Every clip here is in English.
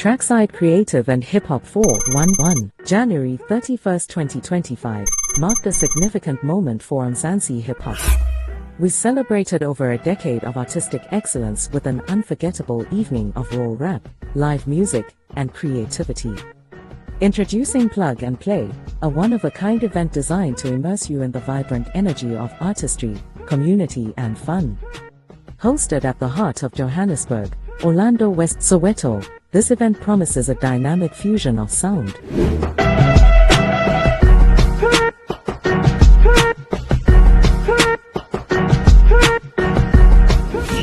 Trackside Creative and Hip Hop 411, January 31st, 2025, marked a significant moment for Mzansi Hip Hop. We celebrated over a decade of artistic excellence with an unforgettable evening of raw rap, live music, and creativity. Introducing Plug and Play, a one-of-a-kind event designed to immerse you in the vibrant energy of artistry, community, and fun. Hosted at the heart of Johannesburg, Orlando West, Soweto, this event promises a dynamic fusion of sound.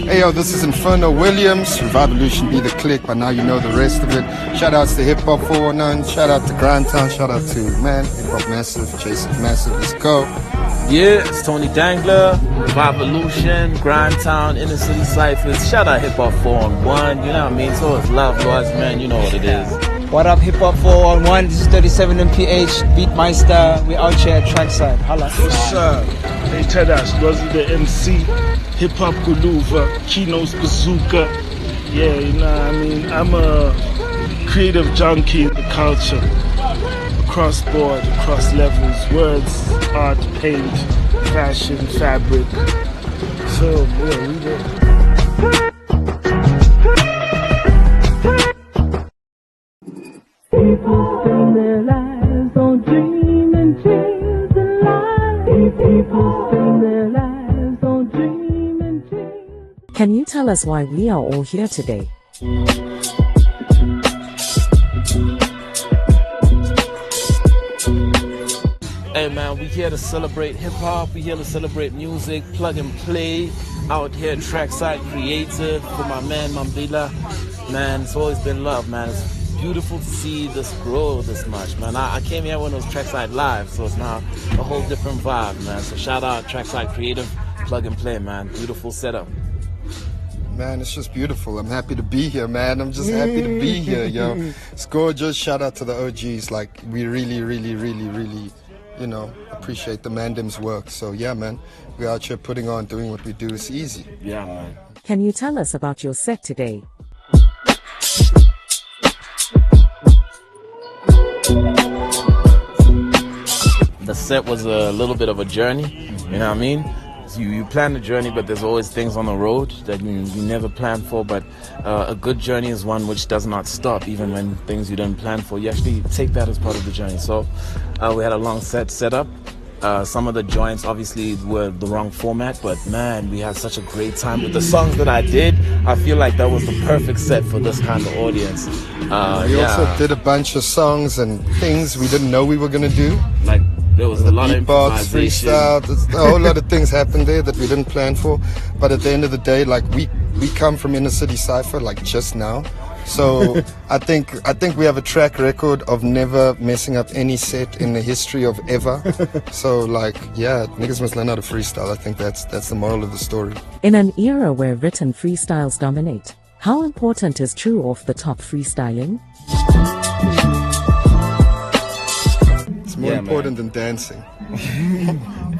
Hey yo, this is Inferno Williams, Revivolution be the click, but now you know the rest of it. Shout outs to Hip Hop 419, shout out to Grindtown, shout out to man, Hip Hop Massive, Chase It Massive, let's go. Yeah, it's Tony Dangler, Revivolution, Grindtown, Inner City Cyphers. Shout out Hip Hop 411, you know what I mean? So it's love, boys, man, you know what it is. What up, Hip Hop 411? This is 37 MPH, Beatmeister. We out here at Trackside. Holla. What's up? Hey, Tedas, Rosie the MC, Hip Hop Guluva, Keynotes Bazooka. Yeah, you know what I mean? I'm a creative junkie in the culture. Across board, across levels, words, art, paint, fashion, fabric, film, yeah, we there. People spend their lives on dreaming dreams and lies. People spend their lives on dreaming dreams. Can you tell us why we are all here today? Hey man, we here to celebrate hip hop, we here to celebrate music, plug and play, out here at Trackside Creative for my man Mambila. Man, it's always been love, man. It's beautiful to see this grow this much, man. I came here when it was Trackside Live, so it's now a whole different vibe, man. So shout out Trackside Creative, plug and play, man. Beautiful setup. Man, it's just beautiful. I'm happy to be here, man. I'm just happy to be here, yo. It's gorgeous. Shout out to the OGs. Like, we really, you know, appreciate the Mandem's work. So yeah, man, we're out here putting on, doing what we do. It's easy. Yeah, man. Can you tell us about your set today? The set was a little bit of a journey, you know what I mean? You plan the journey, but there's always things on the road that you never plan for. But a good journey is one which does not stop, even when things you don't plan for. You actually take that as part of the journey. So we had a long set up. Some of the joints obviously were the wrong format, but man, we had such a great time with the songs that I did. I feel like that was the perfect set for this kind of audience. We also did a bunch of songs and things we didn't know we were gonna do. Like there was a lot of improvisation. Freestyle, a whole lot of things happened there that we didn't plan for. But at the end of the day, like we come from Inner City Cypher like just now. So I think we have a track record of never messing up any set in the history of ever. So like, yeah, niggas must learn how to freestyle. I think that's the moral of the story. In an era where written freestyles dominate, how important is true off-the-top freestyling? It's more important than dancing.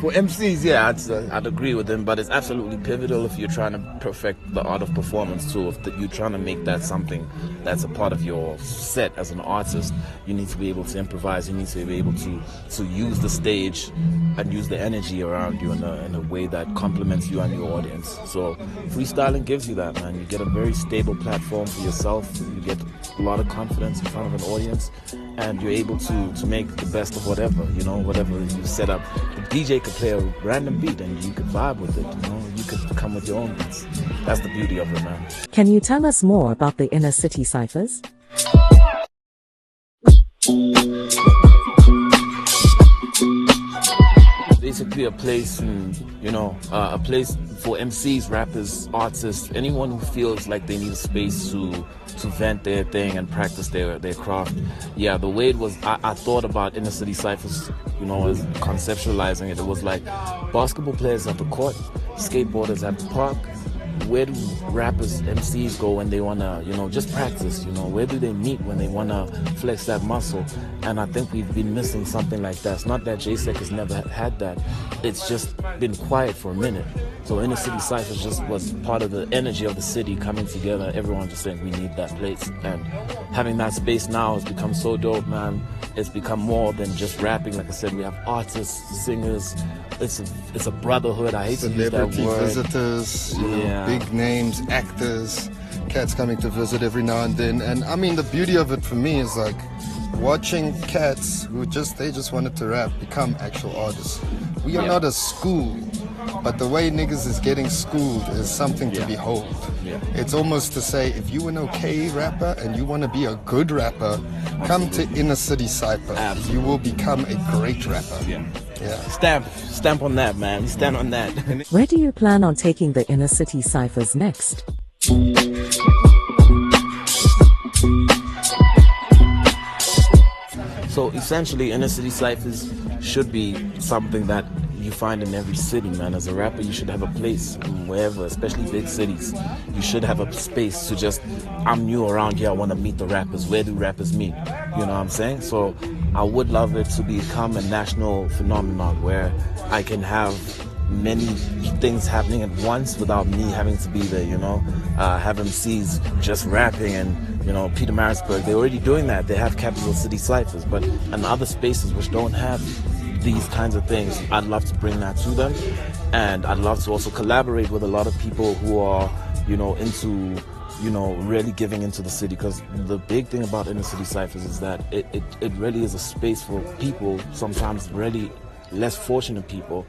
For MCs, yeah, I'd agree with them, but it's absolutely pivotal if you're trying to perfect the art of performance too. If you're trying to make that something that's a part of your set as an artist, you need to be able to improvise. You need to be able to use the stage and use the energy around you in a way that complements you and your audience. So freestyling gives you that, man. You get a very stable platform for yourself. You get a lot of confidence in front of an audience, and you're able to make the best of whatever you set up. The DJ could play a random beat and you could vibe with it, you know. You could come with your own beats. That's the beauty of it, man. Can you tell us more about the Inner City Cyphers? Basically a place, a place for MCs, rappers, artists, anyone who feels like they need a space to vent their thing and practice their craft. Yeah, the way it was, I thought about Inner City Cyphers, as conceptualizing it. It was like basketball players at the court, skateboarders at the park, where do rappers, MCs go when they wanna, just practice? Where do they meet when they wanna flex that muscle? And I think we've been missing something like that. It's not that JSEC has never had that. It's just been quiet for a minute. So Inner City Cyphers just was part of the energy of the city coming together. Everyone just saying we need that place. And having that space now has become so dope, man. It's become more than just rapping. Like I said, we have artists, singers. It's a brotherhood. I hate to use that word. Celebrity visitors, big names, actors, cats coming to visit every now and then. And I mean, the beauty of it for me is like watching cats who they just wanted to rap become actual artists. We are not a school, but the way niggas is getting schooled is something to behold. It's almost to say, if you an okay rapper and you want to be a good rapper, come to Inner City Cyphers. You will become a great rapper. Stamp on that, man. Stand on that. Where do you plan on taking the Inner City Cyphers next? So essentially, Inner City Cyphers should be something that you find in every city, man. As a rapper, you should have a place wherever, especially big cities. You should have a space to just, I'm new around here, I want to meet the rappers. Where do rappers meet? You know what I'm saying? So I would love it to become a national phenomenon where I can have many things happening at once without me having to be there, have MCs just rapping and, Peter Marisburg, they're already doing that. They have Capital City Cyphers, but in other spaces which don't have these kinds of things, I'd love to bring that to them. And I'd love to also collaborate with a lot of people who are, into, really giving into the city. Because the big thing about Inner City Cyphers is that it really is a space for people, sometimes really less fortunate people,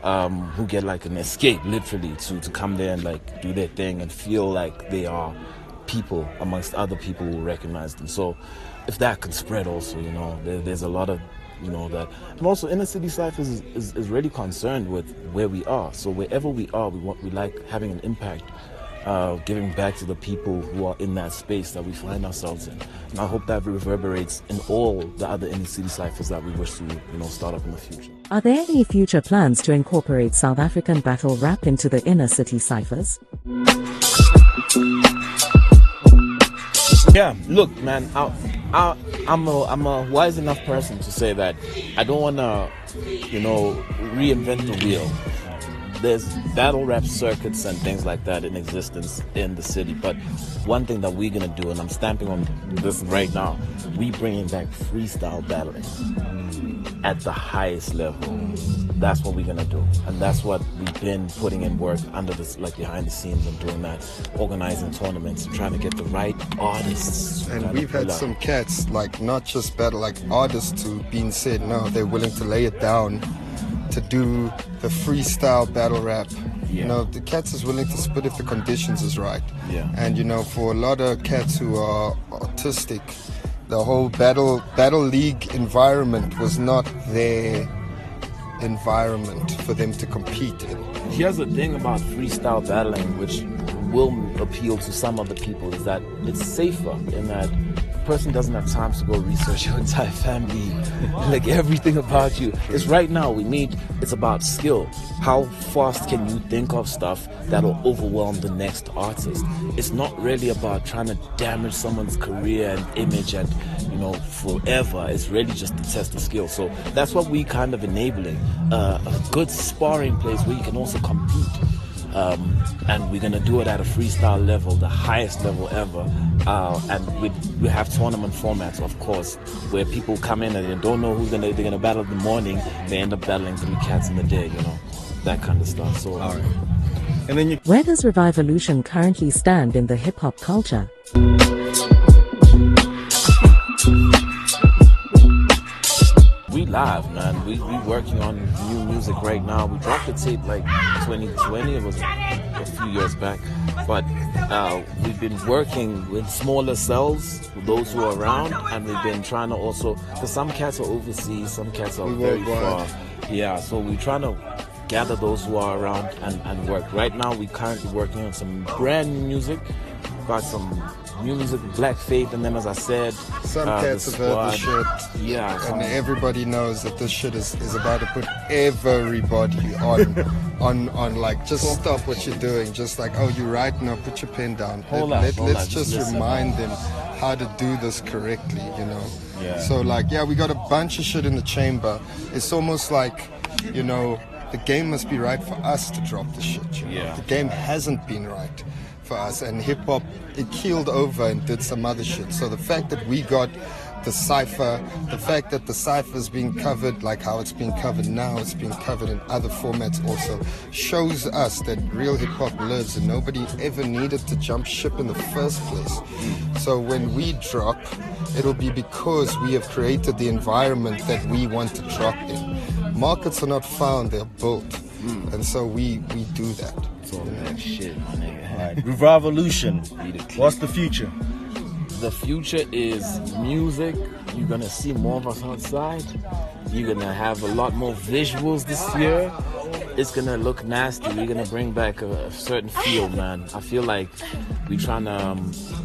who get like an escape, literally, to come there and like do their thing and feel like they are people amongst other people who recognize them. So if that could spread also, there's a lot of that. And also Inner City Cyphers is really concerned with where we are. So wherever we are, we like having an impact, giving back to the people who are in that space that we find ourselves in. And I hope that reverberates in all the other Inner City Cyphers that we wish to start up in the future. Are there any future plans to incorporate South African battle rap into the Inner City Cyphers? Yeah, look, man, I'm a wise enough person to say that I don't want to, reinvent the wheel. There's battle rap circuits and things like that in existence in the city, but one thing that we're gonna do, and I'm stamping on this right now, we bringing back freestyle battling at the highest level. That's what we're gonna do, and that's what we've been putting in work under this, like behind the scenes, and doing that, organizing tournaments, and trying to get the right artists. And we've had some cats, like not just battle, like artists who've been said, no, they're willing to lay it down to do the freestyle battle rap. The cats is willing to spit if the conditions is right. And for a lot of cats who are autistic, the whole battle league environment was not their environment for them to compete in. Here's the thing about freestyle battling, which will appeal to some of the people, is that it's safer in that person doesn't have time to go research your entire family, like everything about you. It's right now it's about skill. How fast can you think of stuff that'll overwhelm the next artist? It's not really about trying to damage someone's career and image and, forever. It's really just to test the skill. So that's what we kind of enabling, a good sparring place where you can also compete. And we're gonna do it at a freestyle level, the highest level ever. And we have tournament formats, of course, where people come in and they don't know who's they're gonna battle in the morning. They end up battling 3 cats in the day, that kind of stuff. So, all right. And then where does Revivolution currently stand in the hip hop culture? We live, man. We working on new music right now. We dropped the tape like 2020. It was a few years back, but we've been working with smaller cells, those who are around, and we've been trying to also, because some cats are overseas, some cats are very far. Yeah, so we're trying to gather those who are around and work. Right now, we're currently working on some brand new music. Got some music, black faith in them, as I said. Some cats have heard the shit. Yeah. And everybody knows that this shit is about to put everybody on like, just stop what you're doing. Just like, oh, you're right, now put your pen down. Let's just remind them how to do this correctly, you know. Yeah. So like, yeah, we got a bunch of shit in the chamber. It's almost like, you know, the game must be right for us to drop the shit. You know? Yeah. The game hasn't been right for us, and hip hop, it keeled over and did some other shit. So the fact that we got the cypher, the fact that the cypher's being covered like how it's being covered now, it's being covered in other formats also, shows us that real hip hop lives and nobody ever needed to jump ship in the first place. So when we drop, it'll be because we have created the environment that we want to drop in. Markets are not found, they're built. And so we do that. So that shit, my nigga. Right. Revivolution. What's the future? The future is music. You're gonna see more of us outside. You're gonna have a lot more visuals this year. It's gonna look nasty. We're gonna bring back a certain feel, man. I feel like we're trying to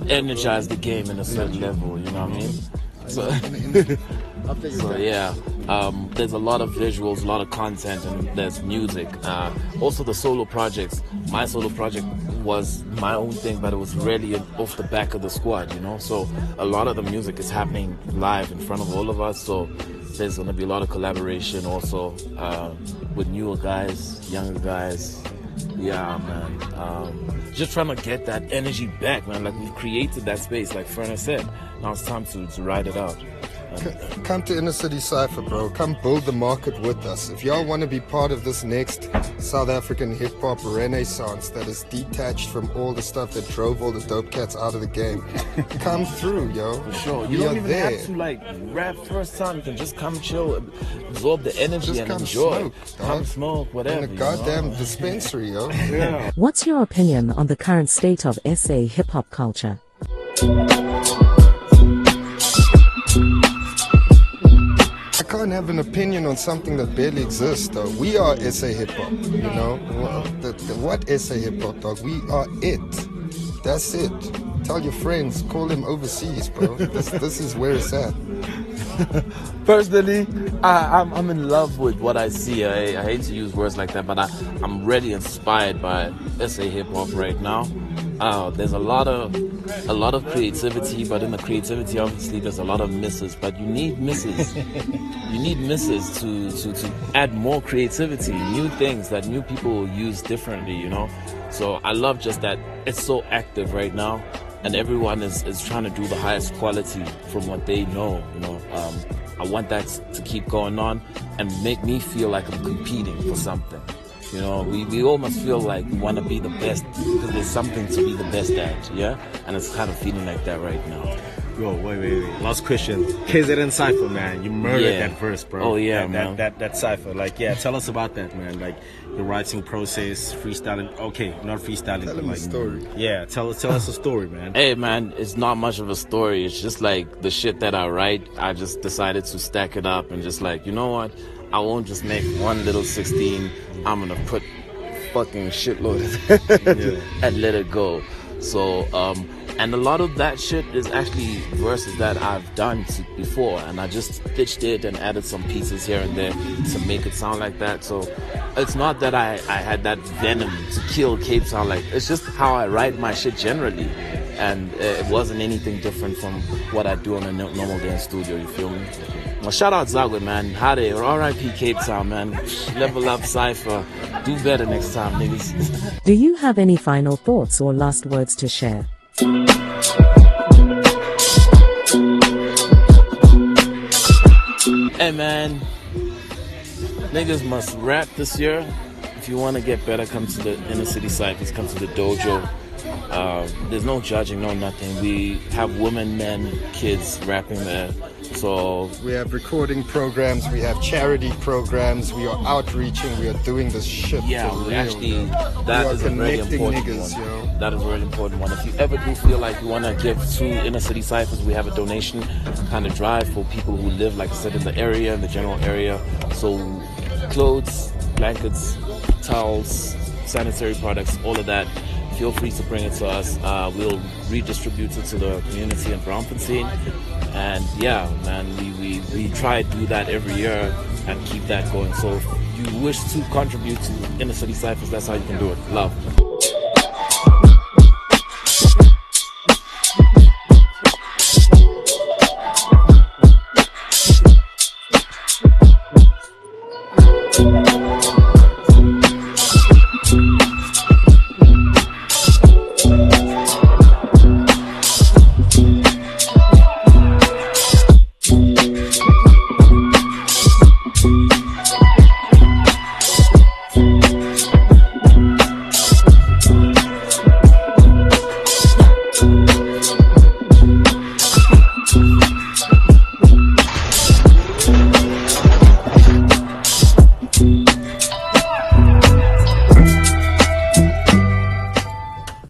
energize the game in a certain level, you know what I mean? So yeah, there's a lot of visuals, a lot of content, and there's music. Also the solo projects. My solo project was my own thing, but it was really off the back of the squad, you know. So a lot of the music is happening live in front of all of us. So there's gonna be a lot of collaboration also with newer guys, younger guys. Yeah, man. Just trying to get that energy back, man. Like, we've created that space, like Ferner said. Now it's time to ride it out. Come to Inner City Cypher, bro. Come build the market with us. If y'all want to be part of this next South African hip-hop renaissance that is detached from all the stuff that drove all the dope cats out of the game, come through, yo. For sure. You don't even have to, like, rap first time. You can just come chill, absorb the energy, Just and come enjoy. smoke, dog. Come smoke, whatever. In a goddamn dispensary, yo. Yeah. What's your opinion on the current state of SA hip-hop culture? I can't have an opinion on something that barely exists, though. We are SA hip-hop, you know? What SA hip-hop, dog? We are it. That's it. Tell your friends, call them overseas, bro. This is where it's at. Personally, I'm in love with what I see. I hate to use words like that, but I'm really inspired by SA hip hop right now. There's a lot of creativity, but in the creativity, obviously, there's a lot of misses. But you need misses. You need misses to add more creativity, new things that new people will use differently, you know. So I love just that it's so active right now. And everyone is trying to do the highest quality from what they know, you know. I want that to keep going on and make me feel like I'm competing for something. You know, we almost feel like we want to be the best because there's something to be the best at, yeah? And it's kind of feeling like that right now. Yo, wait. Last question. KZN Cypher, man. You murdered that verse, bro. Oh, yeah, man. That Cypher. Like, yeah, tell us about that, man. Like, the writing process, freestyling. Okay, not freestyling. Tell them like, a story. Yeah, tell us a story, man. Hey, man, it's not much of a story. It's just like the shit that I write, I just decided to stack it up and just like, you know what? I won't just make one little 16. I'm gonna put fucking shitload and let it go. So, and a lot of that shit is actually verses that I've done before, and I just stitched it and added some pieces here and there to make it sound like that. So it's not that I had that venom to kill Cape Town. Like, it's just how I write my shit generally, and it wasn't anything different from what I do on a normal day in studio. You feel me? Well, shout out Zagwe, man. Hade, or R.I.P. Cape Town, man. Level up, Cypher. Do better next time, niggas. Do you have any final thoughts or last words to share? Hey, man. Niggas must rap this year. If you want to get better, come to the Inner City Cyphers, come to the dojo. There's no judging, no nothing. We have women, men, kids rapping there. So we have recording programs, we have charity programs, we are outreaching, we are doing this shit. Yeah, for we real, actually, yo. that is a very important niggas, one. Yo. That is a very important one. If you ever do feel like you want to give to Inner City Cyphers, we have a donation kind of drive for people who live, like I said, in the area, in the general area. So clothes, blankets, towels, sanitary products, all of that. If feel free to bring it to us. We'll redistribute it to the community in Braamfontein. And yeah, man, we try to do that every year and keep that going. So if you wish to contribute to Inner City Cyphers, that's how you can do it. Love.